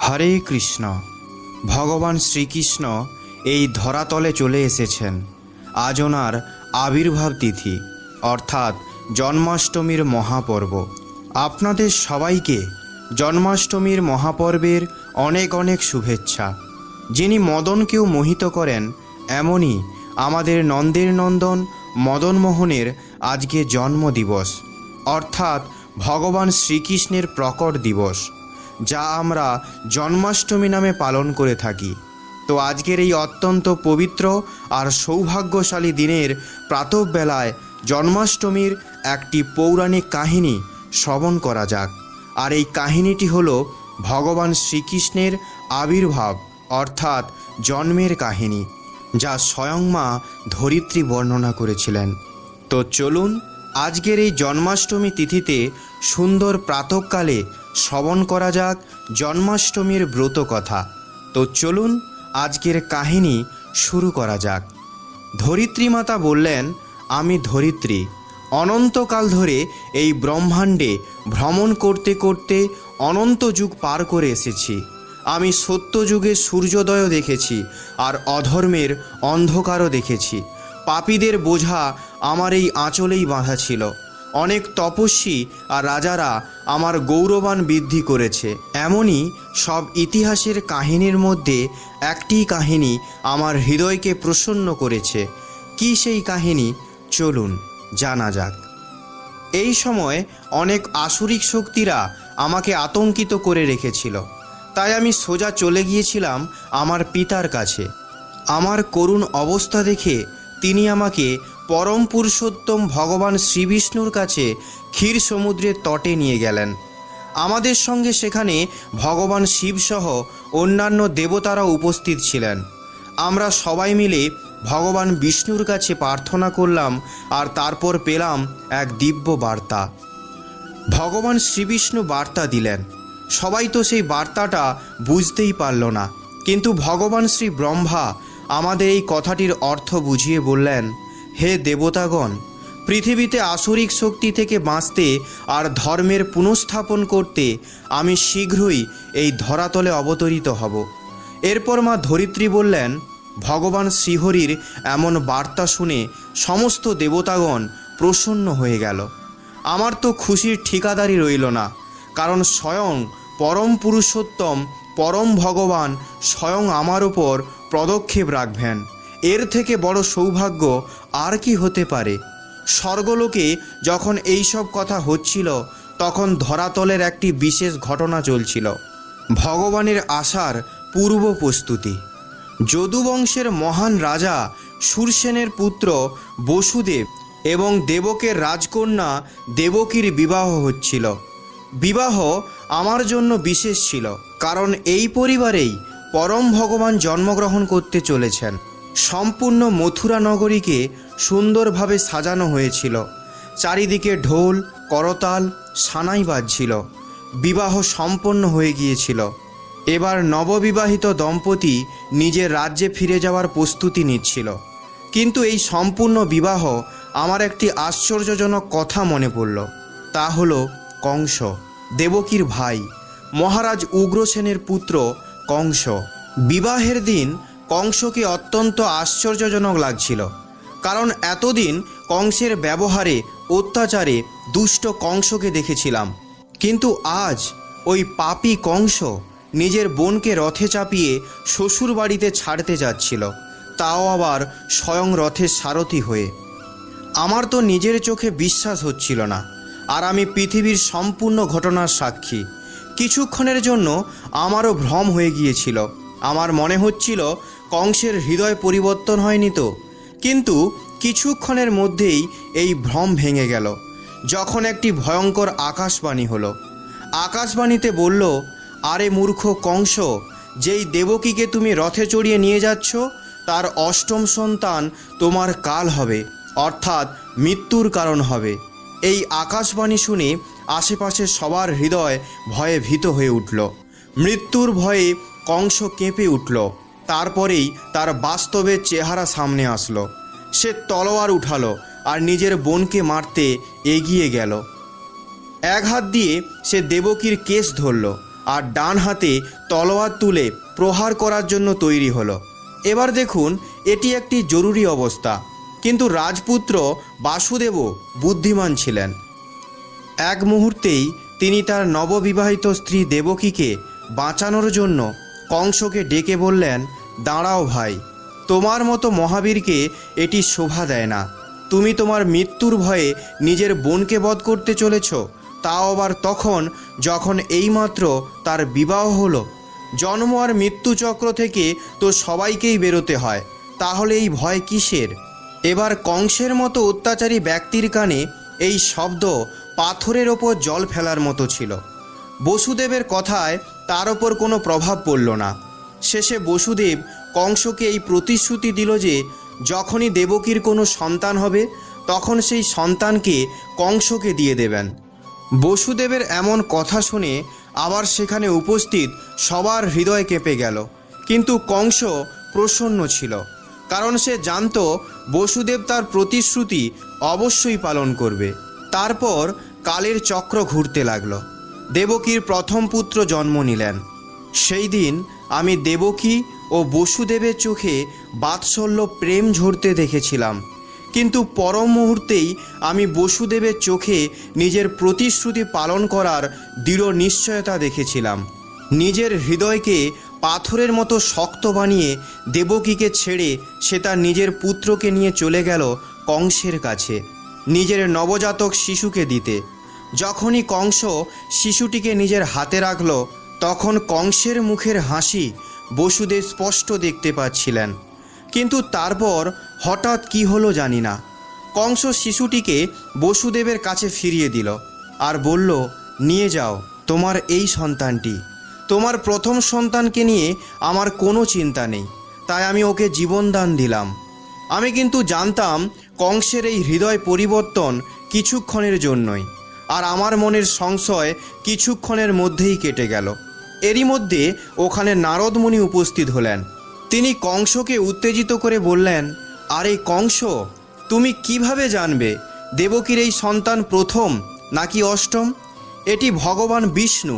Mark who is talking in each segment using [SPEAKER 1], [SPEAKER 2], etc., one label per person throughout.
[SPEAKER 1] হরে কৃষ্ণ। ভগবান শ্রীকৃষ্ণ এই ধরাতলে চলে এসেছেন। আজ ওনার আবির্ভাব তিথি অর্থাৎ জন্মাষ্টমীর মহাপর্ব। আপনাদের সবাইকে জন্মাষ্টমীর মহাপর্বের অনেক অনেক শুভেচ্ছা। যিনি মদনকেও মোহিত করেন, এমনই আমাদের নন্দের নন্দন মদনমোহনের আজকে জন্মদিবস অর্থাৎ ভগবান শ্রীকৃষ্ণের প্রকট দিবস, যা আমরা জন্মাষ্টমী নামে পালন করে থাকি। তো আজকের এই অত্যন্ত পবিত্র আর সৌভাগ্যশালী দিনের প্রাতঃবেলায় জন্মাষ্টমীর একটি পৌরাণিক কাহিনী শ্রবণ করা যাক। আর এই কাহিনীটি হলো ভগবান শ্রীকৃষ্ণের আবির্ভাব অর্থাৎ জন্মের কাহিনী, যা স্বয়ং মা ধরিত্রী বর্ণনা করেছিলেন। তো চলুন আজকের এই জন্মাষ্টমী তিথিতে সুন্দর প্রাতঃকালে শ্রবণ করা যাক জন্মাষ্টমীর ব্রত কথা। তো চলুন আজকের কাহিনী শুরু করা যাক। ধরিত্রী মাতা বললেন, আমি ধরিত্রী অনন্তকাল ধরে এই ব্রহ্মাণ্ডে ভ্রমণ করতে করতে অনন্ত যুগ পার করে এসেছি। আমি সত্যযুগে সূর্যোদয় দেখেছি আর অধর্মের অন্ধকারও দেখেছি। পাপীদের বোঝা আমার এই আঁচলেই বাঁধা ছিল। অনেক তপস্বী আর রাজারা আমার গৌরবান বৃদ্ধি করেছে। এমনই সব ইতিহাসের কাহিনীর মধ্যে একটি কাহিনী আমার হৃদয়কে প্রসন্ন করেছে। কি সেই কাহিনী? চলুন জানা যাক। এই সময় অনেক আসুরিক শক্তিরা আমাকে আতঙ্কিত করে রেখেছিল। তাই আমি সোজা চলে গিয়েছিলাম আমার পিতার কাছে। আমার করুণ অবস্থা দেখে তিনি আমাকে পরম পুরুষোত্তম ভগবান শ্রীবিষ্ণুর কাছে ক্ষীর সমুদ্রের তটে নিয়ে গেলেন। আমাদের সঙ্গে সেখানে ভগবান শিবসহ অন্যান্য দেবতারাও উপস্থিত ছিলেন। আমরা সবাই মিলে ভগবান বিষ্ণুর কাছে প্রার্থনা করলাম আর তারপর পেলাম এক দিব্য বার্তা। ভগবান শ্রীবিষ্ণু বার্তা দিলেন। সবাই তো সেই বার্তাটা বুঝতেই পারল না, কিন্তু ভগবান শ্রী ব্রহ্মা আমাদের এই কথাটির অর্থ বুঝিয়ে বললেন, হে দেবতাগণ, পৃথিবীতে আসুরিক শক্তি থেকে বাঁচতে আর ধর্মের পুনঃস্থাপন করতে আমি শীঘ্রই এই ধরাতলে অবতরিত হব। এরপর মা ধরিত্রী বললেন, ভগবান শ্রীহরির এমন বার্তা শুনে সমস্ত দেবতাগণ প্রসন্ন হয়ে গেল। আমার তো খুশির ঠিকাদারি রইল না, কারণ স্বয়ং পরম পুরুষোত্তম পরম ভগবান স্বয়ং আমার উপর পদক্ষেপ রাখবেন। এর থেকে বড় সৌভাগ্য আর কি হতে পারে? স্বর্গলোকে যখন এইসব কথা হচ্ছিল, তখন ধরাতলের একটি বিশেষ ঘটনা চলছিল। ভগবানের আসার পূর্ব প্রস্তুতি। যদুবংশের মহান রাজা শূরসেনের পুত্র বসুদেব এবং দেবকের রাজকন্যা দেবকীর বিবাহ হচ্ছিল। বিবাহ আমার জন্য বিশেষ ছিল, কারণ এই পরিবারেই পরম ভগবান জন্মগ্রহণ করতে চলেছেন। সম্পূর্ণ মথুরা নগরীকে সুন্দরভাবে সাজানো হয়েছিল। চারিদিকে ঢোল, করতাল, সানাই বাজছিল। বিবাহ সম্পন্ন হয়ে গিয়েছিল। এবার নববিবাহিত দম্পতি নিজের রাজ্যে ফিরে যাওয়ার প্রস্তুতি নিচ্ছিল। কিন্তু এই সম্পূর্ণ বিবাহ আমার একটি আশ্চর্যজনক কথা মনে পড়ল। তা হলো কংস, দেবকীর ভাই, মহারাজ উগ্রসেনের পুত্র কংস। বিবাহের দিন কংসকে অত্যন্ত আশ্চর্যজনক লাগছিল, কারণ এতদিন কংসের ব্যবহারে অত্যাচারে দুষ্ট কংসকে দেখেছিলাম, কিন্তু আজ ওই পাপী কংস নিজের বোনকে রথে চাপিয়ে শ্বশুর বাড়িতে ছাড়তে যাচ্ছিল, তাও আবার স্বয়ং রথের সারথি হয়ে। আমার তো নিজের চোখে বিশ্বাস হচ্ছিল না, আর আমি পৃথিবীর সম্পূর্ণ ঘটনার সাক্ষী। কিছুক্ষণের জন্য আমারও ভ্রম হয়ে গিয়েছিল। আমার মনে হচ্ছিল কংসের হৃদয় পরিবর্তন হয়নি তো। কিন্তু কিছুক্ষণের মধ্যেই এই ভ্রম ভেঙে গেল, যখন একটি ভয়ঙ্কর আকাশবাণী হলো। আকাশবাণীতে বলল, আরে মূর্খ কংস, যেই দেবকীকে তুমি রথে চড়িয়ে নিয়ে যাচ্ছ, তার অষ্টম সন্তান তোমার কাল হবে, অর্থাৎ মৃত্যুর কারণ হবে। এই আকাশবাণী শুনে আশেপাশে সবার হৃদয় ভয়ে ভীত হয়ে উঠল। মৃত্যুর ভয়ে কংস কেঁপে উঠল। তারপরেই তার বাস্তবের চেহারা সামনে আসলো। সে তলোয়ার উঠালো আর নিজের বোনকে মারতে এগিয়ে গেল। এক হাত দিয়ে সে দেবকীর কেশ ধরল আর ডান হাতে তলোয়ার তুলে প্রহার করার জন্য তৈরি হলো। এবার দেখুন, এটি একটি জরুরি অবস্থা, কিন্তু রাজপুত্র বাসুদেবও বুদ্ধিমান ছিলেন। এক মুহূর্তেই তিনি তার নববিবাহিত স্ত্রী দেবকীকে বাঁচানোর জন্য কংসকে ডেকে বললেন, দাঁড়াও ভাই, তোমার মতো মহাবীরকে এটি শোভা দেয় না। তুমি তোমার মৃত্যুর ভয়ে নিজের বোনকে বধ করতে চলেছ, তাও আবার তখন যখন এইমাত্র তার বিবাহ হলো। জন্ম আর মৃত্যুচক্র থেকে তো সবাইকেই বেরোতে হয়, তাহলে এই ভয় কিসের? এবার কংসের মতো অত্যাচারী ব্যক্তির কানে এই শব্দ পাথরের ওপর জল ফেলার মতো ছিল। বসুদেবের কথায় তার ওপর কোনো প্রভাব পড়ল না। শেষে বসুদেব কংসকে এই প্রতিশ্রুতি দিল যে যখনই দেবকীর কোনো সন্তান হবে তখন সেই সন্তানকে কংসকে দিয়ে দেবেন। বসুদেবের এমন কথা শুনে আবার সেখানে উপস্থিত সবার হৃদয় কেঁপে গেল, কিন্তু কংস প্রসন্ন ছিল, কারণ সে জানত বসুদেব তার প্রতিশ্রুতি অবশ্যই পালন করবে। তারপর কালের চক্র ঘুরতে লাগলো। দেবকীর প্রথম পুত্র জন্ম নিলেন। সেই দিন আমি দেবকী ও বসুদেবের চোখে বাৎসল্য প্রেম ঝরতে দেখেছিলাম, কিন্তু পরম মুহূর্তেই আমি বসুদেবের চোখে নিজের প্রতিশ্রুতি পালন করার দৃঢ় নিশ্চয়তা দেখেছিলাম। নিজের হৃদয়কে পাথরের মতো শক্ত বানিয়ে দেবকীকে ছেড়ে সে তার নিজের পুত্রকে নিয়ে চলে গেল কংসের কাছে, নিজের নবজাতক শিশুকে দিতে। যখনই কংস শিশুটিকে নিজের হাতে রাখল, তখন কংসের মুখের হাসি বসুদেব স্পষ্ট দেখতে পাচ্ছিলেন। কিন্তু তারপর হঠাৎ কি হলো জানি না, কংস শিশুটিকে বসুদেবের কাছে ফিরিয়ে দিল আর বলল, নিয়ে যাও তোমার এই সন্তানটি। তোমার প্রথম সন্তানকে নিয়ে আমার কোনো চিন্তা নেই, তাই আমি ওকে জীবনদান দিলাম। আমি কিন্তু জানতাম কংসের এই হৃদয় পরিবর্তন কিছুক্ষণের জন্যই, আর আমার মনের সংশয় কিছুক্ষণের মধ্যেই কেটে গেল। এরই মধ্যে ওখানে নারদ মুনি উপস্থিত হলেন। তিনি কংসকে উত্তেজিত করে বললেন, আরে কংস, তুমি কিভাবে জানবে দেবকীর এই সন্তান প্রথম নাকি অষ্টম? এটি ভগবান বিষ্ণু,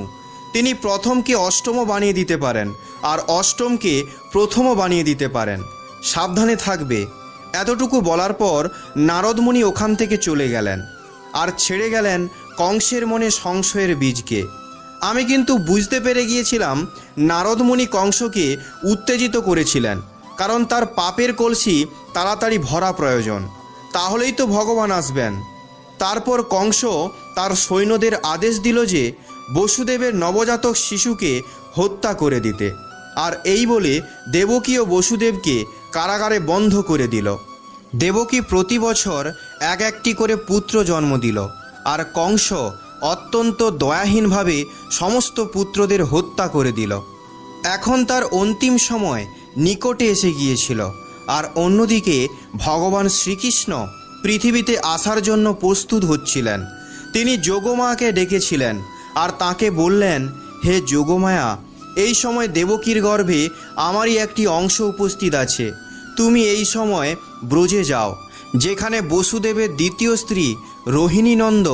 [SPEAKER 1] তিনি প্রথমকে অষ্টমও বানিয়ে দিতে পারেন আর অষ্টমকে প্রথমও বানিয়ে দিতে পারেন, সাবধানে থাকবে। এতটুকু বলার পর নারদ মুনি ওখান থেকে চলে গেলেন আর ছেড়ে গেলেন কংসের মনে সংশয়ের বীজকে। আমি কিন্তু বুঝতে পেরে গিয়েছিলাম নারদ মুনি কংসকে উত্তেজিত করেছিলেন, কারণ তার পাপের কলসি তাড়াতাড়ি ভরা প্রয়োজন, তাহলেই তো ভগবান আসবেন। তারপর কংস তার সৈন্যদের আদেশ দিল যে বসুদেবের নবজাতক শিশুকে হত্যা করে দিতে, আর এই বলে দেবকী ও বসুদেবকে কারাগারে বন্ধ করে দিল। দেবকী প্রতি বছর একটি করে পুত্র জন্ম দিল, আর কংস অত্যন্ত দয়াহীনভাবে সমস্ত পুত্রদের হত্যা করে দিল। এখন তার অন্তিম সময় নিকটে এসে গিয়েছিল, আর অন্যদিকে ভগবান শ্রীকৃষ্ণ পৃথিবীতে আসার জন্য প্রস্তুত হচ্ছিলেন। তিনি যোগমায়াকে ডেকেছিলেন আর তাকে বললেন, হে যোগমায়া, এই সময় দেবকীর গর্ভে আমারই একটি অংশ উপস্থিত আছে। তুমি এই সময় ব্রজে যাও, যেখানে বসুদেবের দ্বিতীয় স্ত্রী রোহিণীনন্দ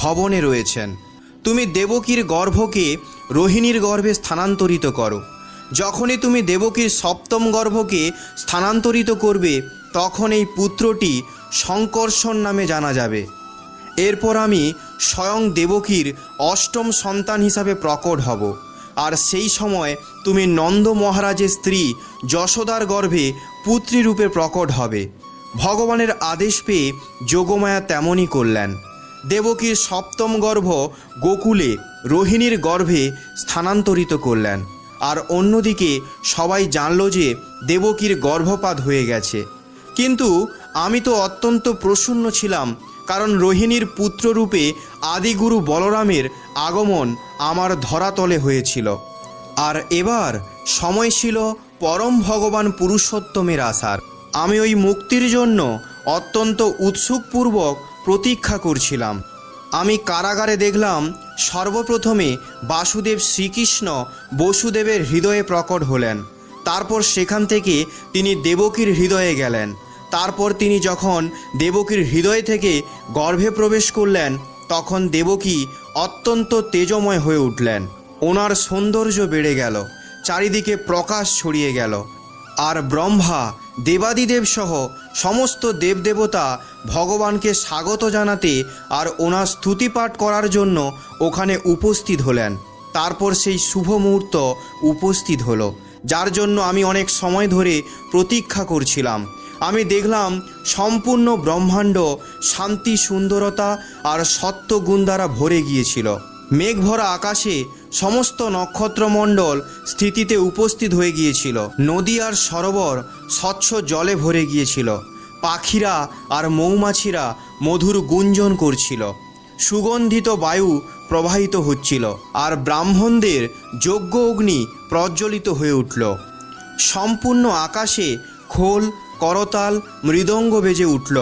[SPEAKER 1] ভবনে রয়েছেন। তুমি দেবকীর গর্ভকে রোহিণীর গর্ভে স্থানান্তরিত করো। যখনই তুমি দেবকীর সপ্তম গর্ভকে স্থানান্তরিত করবে, তখন এই পুত্রটি শঙ্কর্ষণ নামে জানা যাবে। এরপর আমি স্বয়ং দেবকীর অষ্টম সন্তান হিসাবে প্রকট হব, আর সেই সময় তুমি নন্দ মহারাজের স্ত্রী যশোদার গর্ভে পুত্রী রূপে প্রকট হবে। ভগবানের আদেশ পেয়ে যোগমায়া তেমনই করলেন। দেবকীর সপ্তম গর্ভ গোকুলে রোহিণীর গর্ভে স্থানান্তরিত করলেন, আর অন্যদিকে সবাই জানল যে দেবকীর গর্ভপাত হয়ে গেছে। কিন্তু আমি তো অত্যন্ত প্রসন্ন ছিলাম, কারণ রোহিণীর পুত্ররূপে আদিগুরু বলরামের আগমন আমার ধরাতলে হয়েছিল। আর এবার সময় ছিল পরম ভগবান পুরুষোত্তমের আসার। আমি ওই মুক্তির জন্য অত্যন্ত উৎসুকপূর্বক প্রতীক্ষা করছিলাম। আমি কারাগারে দেখলাম সর্বপ্রথমে বাসুদেব শ্রীকৃষ্ণ বসুদেবের হৃদয়ে প্রকট হলেন। তারপর সেখান থেকে তিনি দেবকীর হৃদয়ে গেলেন। তারপর তিনি যখন দেবকীর হৃদয় থেকে গর্ভে প্রবেশ করলেন, তখন দেবকী অত্যন্ত তেজময় হয়ে উঠলেন। ওনার সৌন্দর্য বেড়ে গেল, চারিদিকে প্রকাশ ছড়িয়ে গেল। আর ব্রহ্মা, দেবাদিদেব সহ সমস্ত দেবদেবতা ভগবানকে স্বাগত জানাতে আর ওনার স্তুতিপাঠ করার জন্য ওখানে উপস্থিত হলেন। তারপর সেই শুভ মুহূর্ত উপস্থিত হলো, যার জন্য আমি অনেক সময় ধরে প্রতীক্ষা করছিলাম। আমি দেখলাম সম্পূর্ণ ব্রহ্মাণ্ড শান্তি, সুন্দরতা আর সত্যগুণ দ্বারা ভরে গিয়েছিল। মেঘ ভরা আকাশে সমস্ত নক্ষত্রমণ্ডল স্থিতিতে উপস্থিত হয়ে গিয়েছিল। নদী আর সরোবর স্বচ্ছ জলে ভরে গিয়েছিল। পাখিরা আর মৌমাছিরা মধুর গুঞ্জন করছিল। সুগন্ধিত বায়ু প্রবাহিত হচ্ছিল আর ব্রাহ্মণদের যজ্ঞ অগ্নি প্রজ্বলিত হয়ে উঠল। সম্পূর্ণ আকাশে খোল, করতাল, মৃদঙ্গ বেজে উঠল।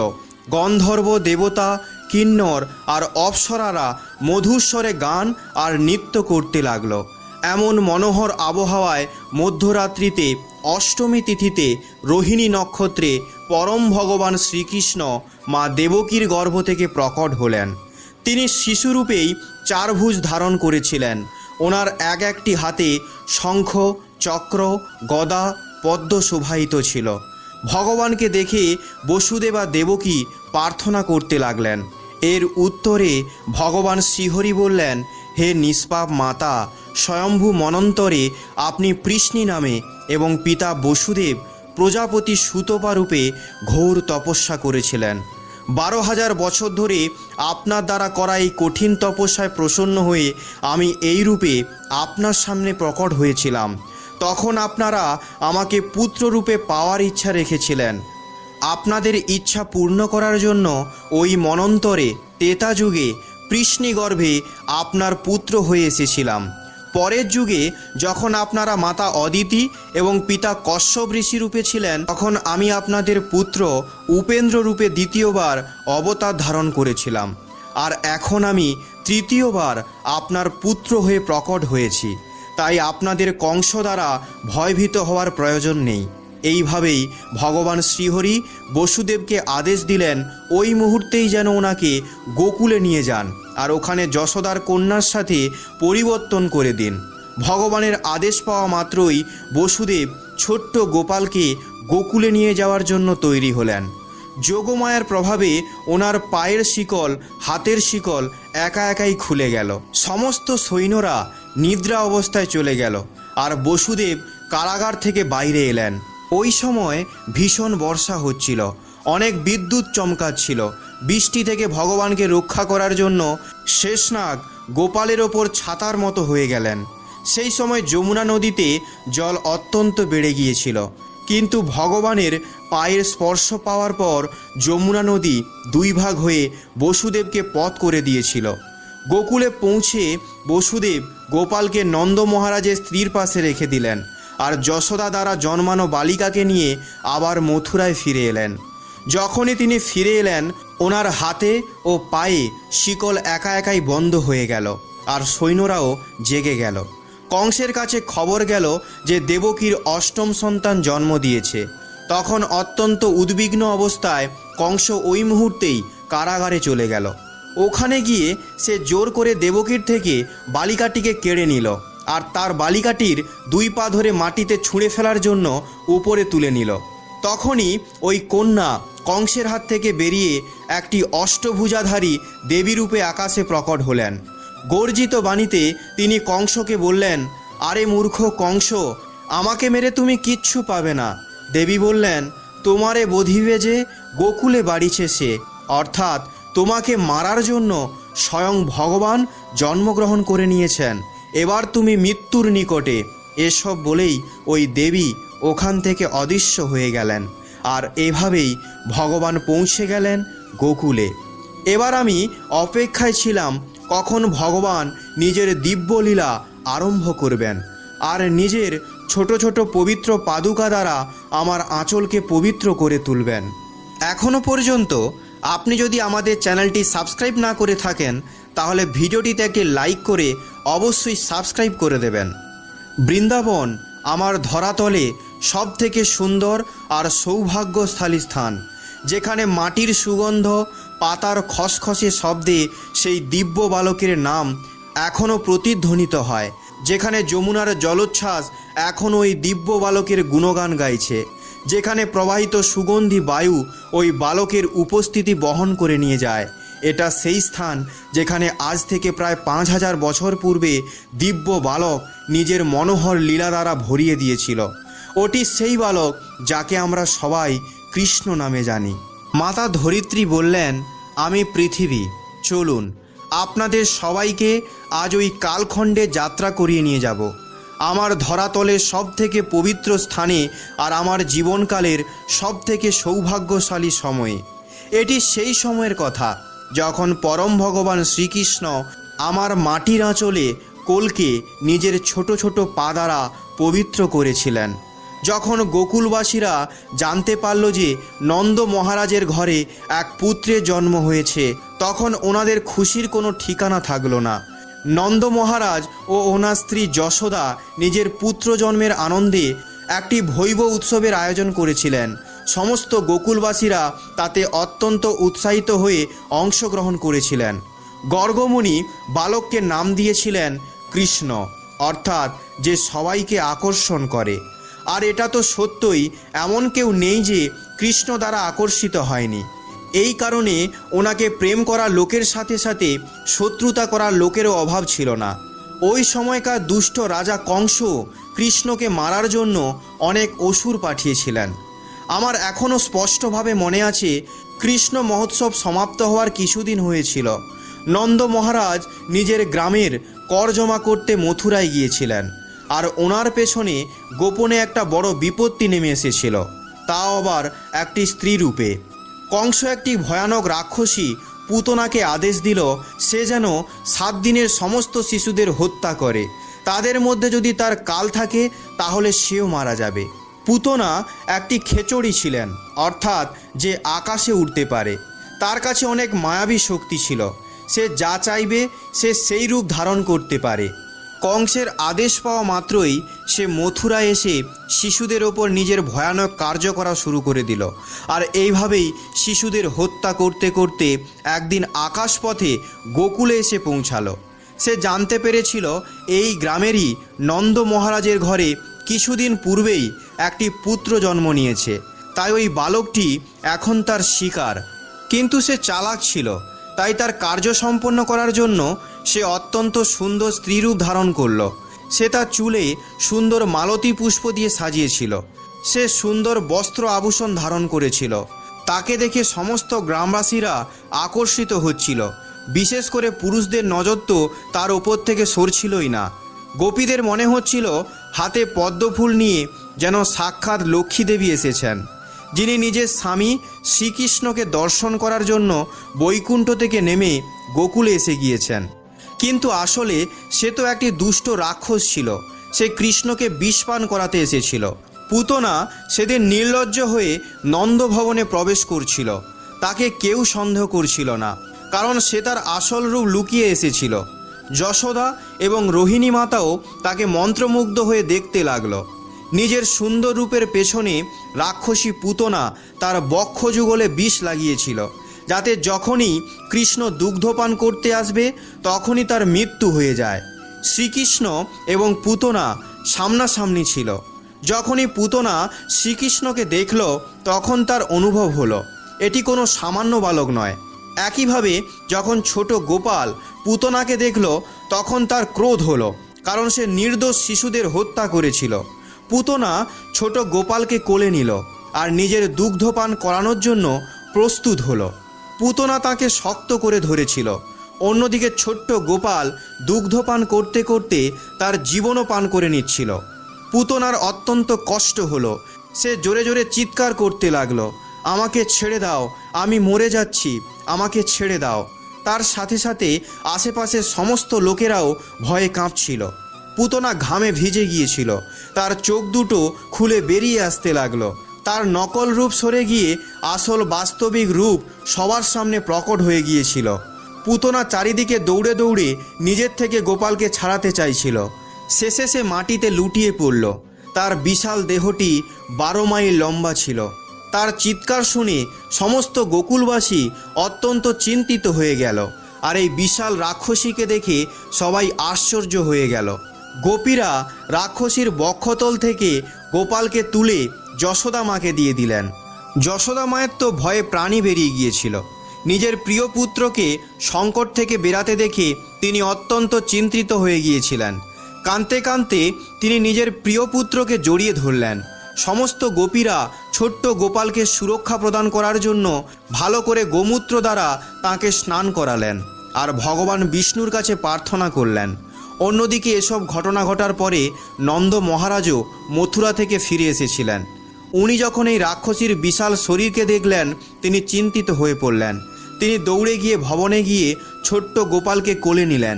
[SPEAKER 1] গন্ধর্ব, দেবতা, কিন্নর আর অপ্সরারা মধুস্বরে গান আর নৃত্য করতে লাগল। এমন মনোহর আবহাওয়ায় মধ্যরাত্রিতে অষ্টমী তিথিতে রোহিণী নক্ষত্রে পরম ভগবান শ্রীকৃষ্ণ মা দেবকীর গর্ভ থেকে প্রকট হলেন। তিনি শিশুরূপেই চারভুজ ধারণ করেছিলেন। ওনার এক একটি হাতে শঙ্খ, চক্র, গদা, পদ্ম শোভায়িত ছিল। ভগবানকে দেখে বসুদেবা দেবকী প্রার্থনা করতে লাগলেন। এর উত্তরে ভগবান শ্রীহরি বললেন, হে নিষ্পাপ মাতা, স্বয়ম্ভু মনন্তরে আপনি পৃষ্ণি নামে এবং পিতা বসুদেব প্রজাপতি সুতপা রূপে ঘোর তপস্যা করেছিলেন। 12,000 বছর ধরে আপনার দ্বারা করা এই কঠিন তপস্যায় প্রসন্ন হয়ে আমি এই রূপে আপনার সামনে প্রকট হয়েছিলাম। তখন আপনারা আমাকে পুত্ররূপে পাওয়ার ইচ্ছা রেখেছিলেন। আপনাদের ইচ্ছা পূর্ণ করার জন্য ওই মনন্তরে ত্রেতা যুগে পৃষ্ণিগর্ভে আপনার পুত্র হয়ে এসেছিলাম। পরের যুগে যখন আপনারা মাতা অদিতি এবং পিতা কশ্যপ ঋষি রূপে ছিলেন, তখন আমি আপনাদের পুত্র উপেন্দ্র রূপে দ্বিতীয়বার অবতার ধারণ করেছিলাম। আর এখন আমি তৃতীয়বার আপনার পুত্র হয়ে প্রকট হয়েছি। তাই আপনাদের কংস দ্বারা ভয়ভীত হওয়ার প্রয়োজন নেই। এইভাবেই ভগবান শ্রীহরি বসুদেবকে আদেশ দিলেন ওই মুহূর্তেই যেন ওনাকে গোকুলে নিয়ে যান আর ওখানে যশোদার কন্যার সাথে পরিবর্তন করে দিন। ভগবানের আদেশ পাওয়া মাত্রই বসুদেব ছোট্ট গোপালকে গোকুলে নিয়ে যাওয়ার জন্য তৈরি হলেন। যোগমায়ার প্রভাবে ওনার পায়ের শিকল, হাতের শিকল একা একাই খুলে গেল। সমস্ত সৈন্যরা নিদ্রা অবস্থায় চলে গেল আর বসুদেব কারাগার থেকে বাইরে এলেন। ওই সময় ভীষণ বর্ষা হচ্ছিল, অনেক বিদ্যুৎ চমকাচ্ছিল। বৃষ্টি থেকে ভগবানকে রক্ষা করার জন্য শেষনাগ গোপালের ওপর ছাতার মতো হয়ে গেলেন। সেই সময় যমুনা নদীতে জল অত্যন্ত বেড়ে গিয়েছিল, কিন্তু ভগবানের পায়ের স্পর্শ পাওয়ার পর যমুনা নদী দুই ভাগ হয়ে বসুদেবকে পথ করে দিয়েছিল। গোকুলে পৌঁছে বসুদেব গোপালকে নন্দ মহারাজের স্ত্রীর পাশে রেখে দিলেন আর যশোদা দ্বারা জন্মানো বালিকাকে নিয়ে আবার মথুরায় ফিরে এলেন। যখনই তিনি ফিরে এলেন, ওনার হাতে ও পায়ে শিকল একা একাই বন্ধ হয়ে গেল আর সৈন্যরাও জেগে গেল। কংসের কাছে খবর গেল যে দেবকীর অষ্টম সন্তান জন্ম দিয়েছে। তখন অত্যন্ত উদ্বিগ্ন অবস্থায় কংস ওই মুহূর্তেই কারাগারে চলে গেল। ওখানে গিয়ে সে জোর করে দেবকীর থেকে বালিকাটিকে কেড়ে নিল আর তার বালিকাটির দুই পা ধরে মাটিতে ছুঁড়ে ফেলার জন্য উপরে তুলে নিল। তখনই ওই কন্যা কংসের হাত থেকে বেরিয়ে একটি অষ্টভুজাধারী দেবীরূপে আকাশে প্রকট হলেন। গর্জিত বাণীতে তিনি কংসকে বললেন, আরে মূর্খ কংস, আমাকে মেরে তুমি কিচ্ছু পাবে না। দেবী বললেন, তোমারে বধিবে যে গোকুলে বাড়িছে সে, অর্থাৎ তোমাকে মারার জন্য স্বয়ং ভগবান জন্মগ্রহণ করে নিয়েছেন। এবার তুমি মৃত্যুর নিকটে। এসব বলেই ওই দেবী ওখান থেকে অদৃশ্য হয়ে গেলেন। আর এভাবেই ভগবান পৌঁছে গেলেন গোকুলে। এবার আমি অপেক্ষায় ছিলাম কখন ভগবান নিজের দিব্যলীলা আরম্ভ করবেন আর নিজের ছোট ছোট পবিত্র পাদুকা দ্বারা আমার আঁচলকে পবিত্র করে তুলবেন। এখনও পর্যন্ত আপনি যদি আমাদের চ্যানেলটি সাবস্ক্রাইব না করে থাকেন, তাহলে ভিডিওটিতে একটি লাইক করে অবশ্যই সাবস্ক্রাইব করে দেবেন। বৃন্দাবন আমার ধরাতলে সবথেকে সুন্দর আর সৌভাগ্যশালী স্থান, যেখানে মাটির সুগন্ধ, পাতার খসখসে শব্দে সেই দিব্য বালকের নাম এখনও প্রতিধ্বনিত হয়। যেখানে যমুনার জলোচ্ছ্বাস এখন ওই দিব্য বালকের গুণগান গাইছে, যেখানে প্রবাহিত সুগন্ধি বায়ু ওই বালকের উপস্থিতি বহন করে নিয়ে যায়। এটা সেই স্থান যেখানে আজ থেকে প্রায় 5000 বছর পূর্বে দিব্য বালক নিজের মনোহর লীলা দ্বারা ভরিয়ে দিয়েছিল। ওটি সেই বালক যাকে আমরা সবাই কৃষ্ণ নামে জানি। মাতা ধরিত্রী বললেন, আমি পৃথিবী, চলুন আপনাদের সবাইকে আজ ওই কালখণ্ডে যাত্রা করিয়ে নিয়ে যাব, আমার ধরাতলের সব থেকে পবিত্র স্থানে আর আমার জীবনকালের সব থেকে সৌভাগ্যশালী সময়ে। এটি সেই সময়ের কথা যখন পরম ভগবান শ্রীকৃষ্ণ আমার মাটির আঁচলে কোলকে নিজের ছোট ছোট পা দ্বারা পবিত্র করেছিলেন। যখন গোকুলবাসীরা জানতে পারল যে নন্দ মহারাজের ঘরে এক পুত্রের জন্ম হয়েছে, তখন ওনাদের খুশির কোনো ঠিকানা থাকলো না। নন্দ মহারাজ ও ওনার স্ত্রী যশোদা নিজের পুত্র জন্মের আনন্দে একটি ভৈব উৎসবের আয়োজন করেছিলেন। সমস্ত গোকুলবাসীরা তাতে অত্যন্ত উৎসাহিত হয়ে অংশগ্রহণ করেছিলেন। গর্গমুনি বালককে নাম দিয়েছিলেন কৃষ্ণ, অর্থাৎ যে সবাইকে আকর্ষণ করে। আর এটা তো সত্যই, এমন কেউ নেই যে কৃষ্ণ দ্বারা আকর্ষিত হয়নি। এই কারণে ওনাকে প্রেম করা লোকের সাথে সাথে শত্রুতা করার লোকেরও অভাব ছিল না। ওই সময়কার দুষ্ট রাজা কংস কৃষ্ণকে মারার জন্য অনেক অসুর পাঠিয়েছিলেন। আমার এখনও স্পষ্টভাবে মনে আছে, কৃষ্ণ মহোৎসব সমাপ্ত হওয়ার কিছুদিন হয়েছিল। নন্দ মহারাজ নিজের গ্রামের কর জমা করতে মথুরায় গিয়েছিলেন, আর ওনার পেছনে গোপনে একটা বড় বিপত্তি নেমে এসেছিল, তাও আবার একটি স্ত্রী রূপে। কংস একটি ভয়ানক রাক্ষসী পুতনাকে আদেশ দিল সে যেন 7 দিনের সমস্ত শিশুদের হত্যা করে। তাদের মধ্যে যদি তার কাল থাকে তাহলে সেও মারা যাবে। পুতনা একটি খেচড়ি ছিলেন, অর্থাৎ যে আকাশে উঠতে পারে। তার কাছে অনেক মায়াবী শক্তি ছিল, সে যা চাইবে সে সেই রূপ ধারণ করতে পারে। কংসের আদেশ পাওয়া মাত্রই সে মথুরায় এসে শিশুদের ওপর নিজের ভয়ানক কার্য করা শুরু করে দিল। আর এইভাবেই শিশুদের হত্যা করতে করতে একদিন আকাশপথে গোকুলে এসে পৌঁছালো। সে জানতে পেরেছিল এই গ্রামেরই নন্দ মহারাজের ঘরে কিছুদিন পূর্বেই একটি পুত্র জন্ম নিয়েছে, তাই ওই বালকটি এখন তার শিকার। কিন্তু সে চালাক ছিল, তাই তার কার্য সম্পন্ন করার জন্য সে অত্যন্ত সুন্দর স্ত্রীরূপ ধারণ করল। সে তার চুলে সুন্দর মালতী পুষ্প দিয়ে সাজিয়েছিল। সে সুন্দর বস্ত্র আভূষণ ধারণ করেছিল। তাকে দেখে সমস্ত গ্রামবাসীরা আকর্ষিত হচ্ছিল। বিশেষ করে পুরুষদের নজর তো তার ওপর থেকে সরছিলই না। গোপীদের মনে হচ্ছিল হাতে পদ্মফুল নিয়ে যেন সাক্ষাৎ লক্ষ্মী দেবী এসেছেন, যিনি নিজের স্বামী শ্রীকৃষ্ণকে দর্শন করার জন্য বৈকুণ্ঠ থেকে নেমে গোকুলে এসে গিয়েছেন। কিন্তু আসলে সে তো একটি দুষ্ট রাক্ষস ছিল। সে কৃষ্ণকে বিষপান করাতে এসেছিল। পুতনা সেদিন নির্লজ্জ হয়ে নন্দভবনে প্রবেশ করছিল। তাকে কেউ সন্দেহ করছিল না, কারণ সে তার আসল রূপ লুকিয়ে এসেছিল। যশোদা এবং রোহিণী মাতাও তাকে মন্ত্রমুগ্ধ হয়ে দেখতে লাগলো। নিজের সুন্দর রূপের পেছনে রাক্ষসী পুতনা তার বক্ষযুগলে বিষ লাগিয়েছিল, যাতে যখনই কৃষ্ণ দুগ্ধপান করতে আসবে তখনই তার মৃত্যু হয়ে যায়। শ্রীকৃষ্ণ এবং পুতনা সামনাসামনি ছিল। যখনই পুতনা শ্রীকৃষ্ণকে দেখল তখন তার অনুভব হলো এটি কোনো সামান্য বালক নয়। একইভাবে যখন ছোট গোপাল পুতনাকে দেখল তখন তার ক্রোধ হলো, কারণ সে নির্দোষ শিশুদের হত্যা করেছিল। পুতনা ছোট গোপালকে কোলে নিল আর নিজের দুগ্ধপান করানোর জন্য প্রস্তুত হলো। পুতনা তাকে শক্ত করে ধরেছিল। অন্যদিকে ছোট্ট গোপাল দুগ্ধপান করতে করতে তার জীবনও পান করে নিচ্ছিল। পুতনার অত্যন্ত কষ্ট হলো। সে জোরে জোরে চিৎকার করতে লাগলো, আমাকে ছেড়ে দাও, আমি মরে যাচ্ছি, আমাকে ছেড়ে দাও। তার সাথে সাথে আশেপাশের সমস্ত লোকেরাও ভয়ে কাঁপছিল। পুতনা ঘামে ভিজে গিয়েছিল। তার চোখ দুটো খুলে বেরিয়ে আসতে লাগলো। তার নকল রূপ সরে গিয়ে আসল বাস্তবিক রূপ সবার সামনে প্রকট হয়ে গিয়েছিল। পুতনা চারিদিকে দৌড়ে দৌড়ে নিজের থেকে গোপালকে ছাড়াতে চাইছিল। শেষে সে মাটিতে লুটিয়ে পড়ল। তার বিশাল দেহটি 12 মাইল লম্বা ছিল। তার চিৎকার শুনে সমস্ত গোকুলবাসী অত্যন্ত চিন্তিত হয়ে গেল। আর এই বিশাল রাক্ষসীকে দেখে সবাই আশ্চর্য হয়ে গেল। গোপীরা রাক্ষসীর বক্ষতল থেকে গোপালকে তুলে যশোদা মাকে দিয়ে দিলেন। যশোদা মায়ের তো ভয়ে প্রাণী বেরিয়ে গিয়েছিল। নিজের প্রিয় পুত্রকে সংকট থেকে বেরাতে দেখে তিনি অত্যন্ত চিন্তিত হয়ে গিয়েছিলেন। কাঁদতে কাঁদতে তিনি নিজের প্রিয় পুত্রকে জড়িয়ে ধরলেন। সমস্ত গোপীরা ছোট্ট গোপালকে সুরক্ষা প্রদান করার জন্য ভালো করে গোমূত্র দ্বারা তাঁকে স্নান করালেন আর ভগবান বিষ্ণুর কাছে প্রার্থনা করলেন। অন্যদিকে এসব ঘটনা ঘটার পরে নন্দ মহারাজও মথুরা থেকে ফিরে এসেছিলেন। উনি যখন এই রাক্ষসীর বিশাল শরীরকে দেখলেন তিনি চিন্তিত হয়ে পড়লেন। তিনি দৌড়ে গিয়ে ভবনে গিয়ে ছোট্ট গোপালকে কোলে নিলেন।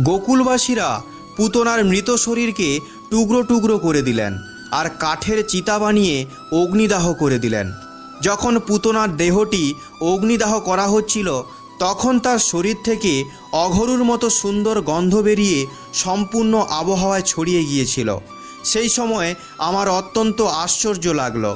[SPEAKER 1] গোকুলবাসীরা পুতনার মৃত শরীরকে টুকরো টুকরো করে দিলেন আর কাঠের চিতা বানিয়ে অগ্নিদাহ করে দিলেন। যখন পুতনার দেহটি অগ্নিদাহ করা হচ্ছিল তখন তার শরীর থেকে অঘরুর মতো সুন্দর গন্ধ বেরিয়ে সম্পূর্ণ আবহাওয়ায় ছড়িয়ে গিয়েছিল। সেই সময় আমার অত্যন্ত আশ্চর্য লাগলো,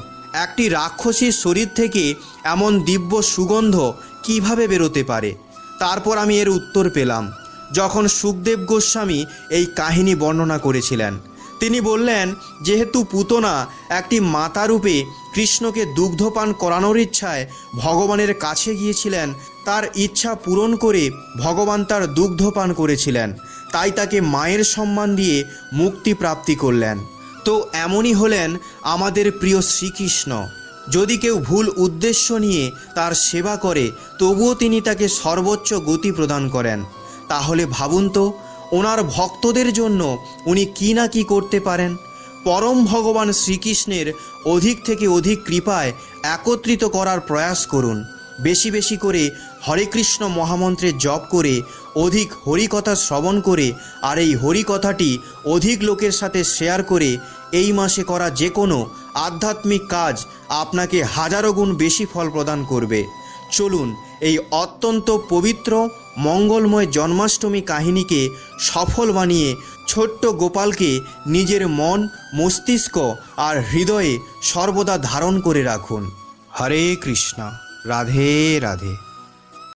[SPEAKER 1] একটি রাক্ষসীর শরীর থেকে এমন দিব্য সুগন্ধ কিভাবে বেরোতে পারে। তারপর আমি এর উত্তর পেলাম যখন সুখদেব গোস্বামী এই কাহিনী বর্ণনা করেছিলেন। তিনি বললেন, যেহেতু পুতনা একটি মাতারূপে কৃষ্ণকে দুগ্ধপান করানোর ইচ্ছায় ভগবানের কাছে গিয়েছিলেন, তার ইচ্ছা পূরণ করে ভগবান তার দুগ্ধপান করেছিলেন, তাই তাকে মায়ের সম্মান দিয়ে মুক্তি প্রাপ্তি করলেন। তো এমনই হলেন আমাদের প্রিয় শ্রীকৃষ্ণ। যদি কেউ ভুল উদ্দেশ্য নিয়ে তার সেবা করে তবুও তিনি তাকে সর্বোচ্চ গতি প্রদান করেন। তাহলে ভাবুন তো ওনার ভক্তদের জন্য উনি কি না কি করতে পারেন। পরম ভগবান শ্রীকৃষ্ণের অধিক থেকে অধিক কৃপায় একত্রিত করার প্রয়াস করুন। বেশি বেশি করে হরে কৃষ্ণ মহামন্ত্রের জপ করে, অধিক হরিকথা শ্রবণ করে আর এই হরিকথাটি অধিক লোকের সাথে শেয়ার করে এই মাসে করা যে কোনো আধ্যাত্মিক কাজ আপনাকে হাজারো গুণ বেশি ফল প্রদান করবে। চলুন এই অত্যন্ত পবিত্র মঙ্গলময় জন্মাষ্টমী কাহিনীকে সফল বানিয়ে ছোট্ট গোপালকে নিজের মন, মস্তিষ্ক আর হৃদয়ে সর্বদা ধারণ করে রাখুন। হরে কৃষ্ণ, রাধে রাধে।